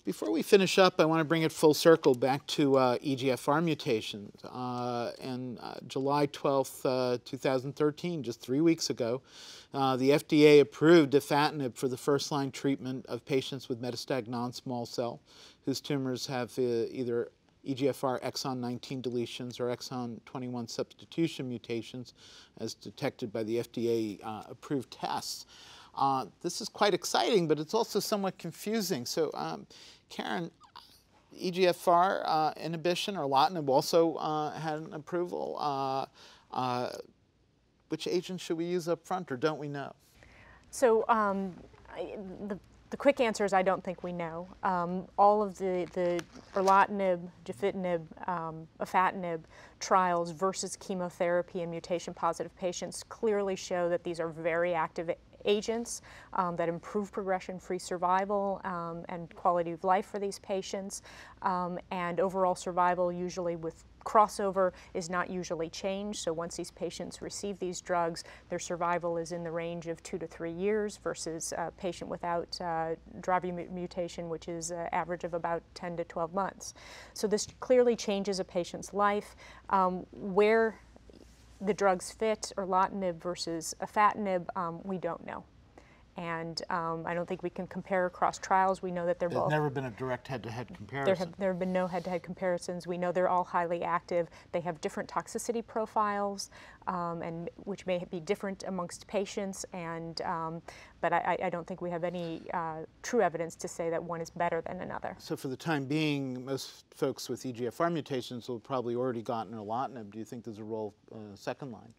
Before we finish up, I want to bring it full circle back to EGFR mutations. On July 12th, 2013, just 3 weeks ago, the FDA approved afatinib for the first-line treatment of patients with metastatic non-small cell whose tumors have either EGFR exon 19 deletions or exon 21 substitution mutations as detected by the FDA approved tests. This is quite exciting, but it's also somewhat confusing. So, Karen, EGFR inhibition, erlotinib also had an approval. Which agent should we use up front, or don't we know? So the quick answer is I don't think we know. All of the erlotinib, gefitinib, afatinib trials versus chemotherapy in mutation-positive patients clearly show that these are very active agents that improve progression-free survival and quality of life for these patients. And overall survival, usually with crossover, is not usually changed. So once these patients receive these drugs, their survival is in the range of 2 to 3 years versus a patient without driver mutation, which is an average of about 10 to 12 months. So this clearly changes a patient's life. Where the drugs fit, erlotinib versus afatinib, we don't know. And I don't think we can compare across trials. We know that they're both. There's never been a direct head-to-head comparison. There have been no head-to-head comparisons. We know they're all highly active. They have different toxicity profiles, and which may be different amongst patients. And but I don't think we have any true evidence to say that one is better than another. So for the time being, most folks with EGFR mutations will have probably already gotten erlotinib. Do you think there's a role second line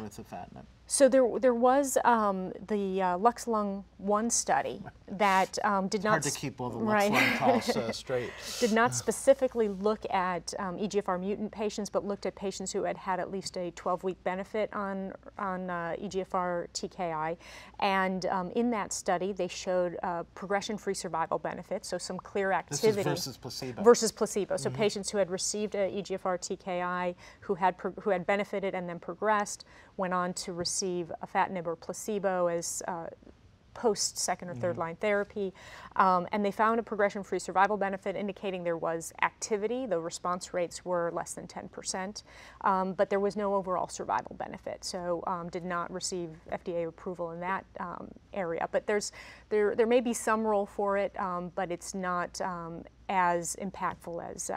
with afatinib? So there was the Lux-Lung-1 study that did not... It's hard to keep all the Lux-Lung trials straight. Did not specifically look at EGFR mutant patients, but looked at patients who had had at least a 12-week benefit on EGFR TKI. And in that study, they showed progression-free survival benefits, so some clear activity. This is versus placebo. Versus placebo. So patients who had received a EGFR TKI, who had benefited and then progressed, went on to receive afatinib or placebo as post second or third line therapy, and they found a progression-free survival benefit indicating there was activity. The response rates were less than 10%, but there was no overall survival benefit, so did not receive FDA approval in that area. But there may be some role for it, but it's not as impactful as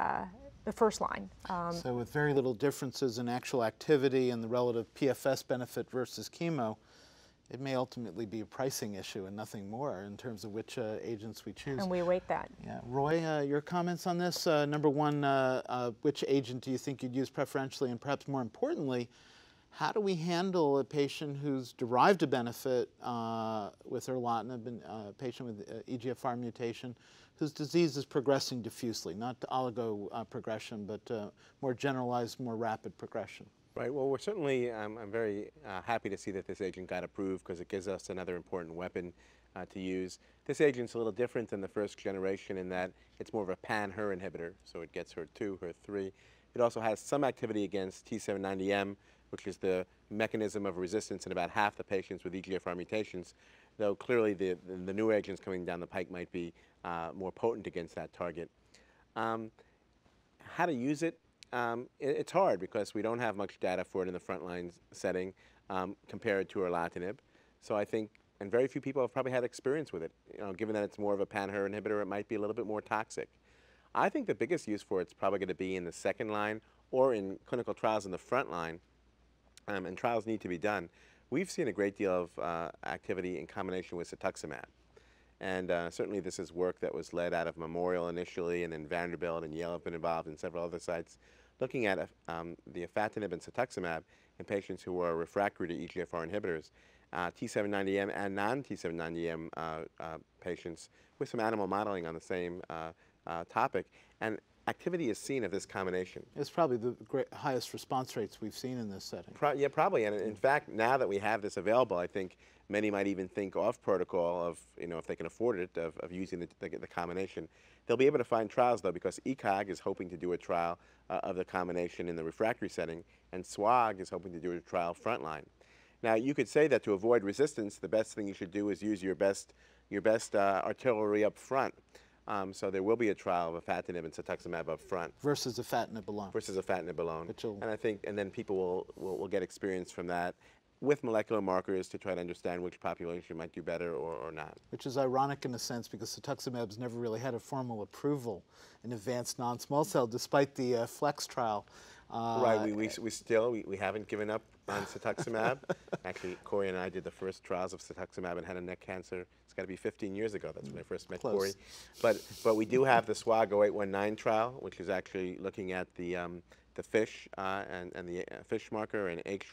the first line. So with very little differences in actual activity and the relative PFS benefit versus chemo, it may ultimately be a pricing issue and nothing more in terms of which agents we choose. And we await that. Yeah. Roy, your comments on this? Number one, which agent do you think you'd use preferentially? And perhaps more importantly, how do we handle a patient who's derived a benefit with erlotinib, a patient with EGFR mutation, whose disease is progressing diffusely, not oligo progression, but more generalized, more rapid progression? Right. Well, we're certainly, I'm very happy to see that this agent got approved because it gives us another important weapon to use. This agent's a little different than the first generation in that it's more of a pan-HER inhibitor, so it gets HER2, HER3. It also has some activity against T790M, which is the mechanism of resistance in about half the patients with EGFR mutations, though clearly the new agents coming down the pike might be more potent against that target. How to use it? It's hard because we don't have much data for it in the frontline setting compared to erlotinib. So I think, and very few people have probably had experience with it. You know, given that it's more of a pan-HER inhibitor, it might be a little bit more toxic. I think the biggest use for it's probably going to be in the second line or in clinical trials in the front line, and trials need to be done. We've seen a great deal of activity in combination with cetuximab. And certainly this is work that was led out of Memorial initially, and then Vanderbilt and Yale have been involved in several other sites, looking at the afatinib and cetuximab in patients who are refractory to EGFR inhibitors, T790M and non-T790M patients, with some animal modeling on the same topic. And activity is seen of this combination. It's probably the highest response rates we've seen in this setting. Yeah, probably. And in fact, now that we have this available, I think many might even think off protocol of, you know, if they can afford it, of using the combination. They'll be able to find trials, though, because ECOG is hoping to do a trial of the combination in the refractory setting, and SWOG is hoping to do a trial frontline. Now, you could say that to avoid resistance, the best thing you should do is use your best artillery up front. So there will be a trial of afatinib and cetuximab up front Versus afatinib alone. versus afatinib alone. Which And then people will get experience from that with molecular markers to try to understand which population might do better or not. Which is ironic in a sense because cetuximab's never really had a formal approval in advanced non-small cell, despite the FLEX trial. Right, we haven't given up on cetuximab. Actually, Corey and I did the first trials of cetuximab in head and neck cancer. It's got to be 15 years ago. That's when I first met Corey. But we do have the SWOG 0819 trial, which is actually looking at the FISH and the FISH marker and H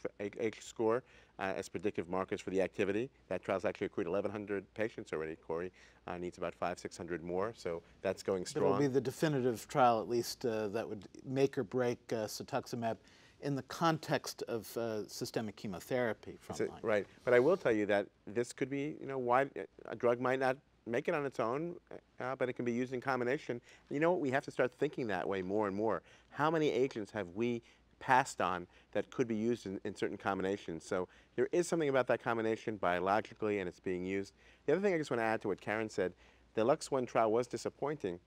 score as predictive markers for the activity. That trial's actually accrued 1,100 patients already, Corey. Needs about 500-600 more, so that's going strong. It'll be the definitive trial, at least, that would make or break cetuximab in the context of systemic chemotherapy frontline. Right, but I will tell you that this could be, why a drug might not make it on its own, but it can be used in combination. You know what? We have to start thinking that way more and more. How many agents have we passed on that could be used in certain combinations? So there is something about that combination biologically, and it's being used. The other thing I just want to add to what Karen said, the LUX-1 trial was disappointing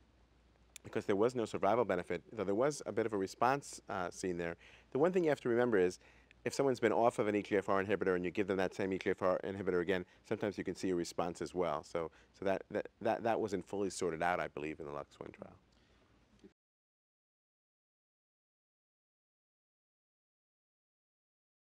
because there was no survival benefit, though there was a bit of a response seen there. The one thing you have to remember is if someone's been off of an EGFR inhibitor and you give them that same EGFR inhibitor again, sometimes you can see a response as well. So that wasn't fully sorted out, I believe, in the LUX-1 trial.